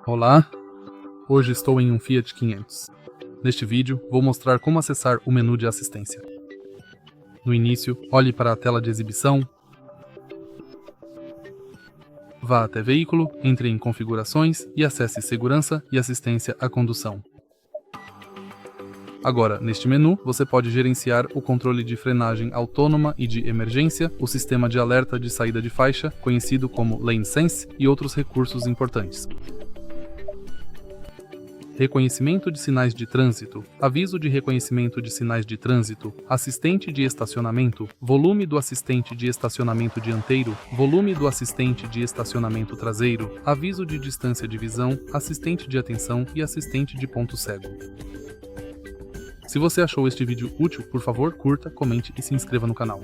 Olá, hoje estou em um Fiat 500. Neste vídeo, vou mostrar como acessar o menu de assistência. No início, olhe para a tela de exibição, vá até Veículo, entre em Configurações e acesse Segurança e Assistência à Condução. Agora, neste menu, você pode gerenciar o controle de frenagem autônoma e de emergência, o sistema de alerta de saída de faixa, conhecido como Lane Sense, e outros recursos importantes. Reconhecimento de sinais de trânsito, aviso de reconhecimento de sinais de trânsito, assistente de estacionamento, volume do assistente de estacionamento dianteiro, volume do assistente de estacionamento traseiro, aviso de distância de visão, assistente de atenção e assistente de ponto cego. Se você achou este vídeo útil, por favor, curta, comente e se inscreva no canal.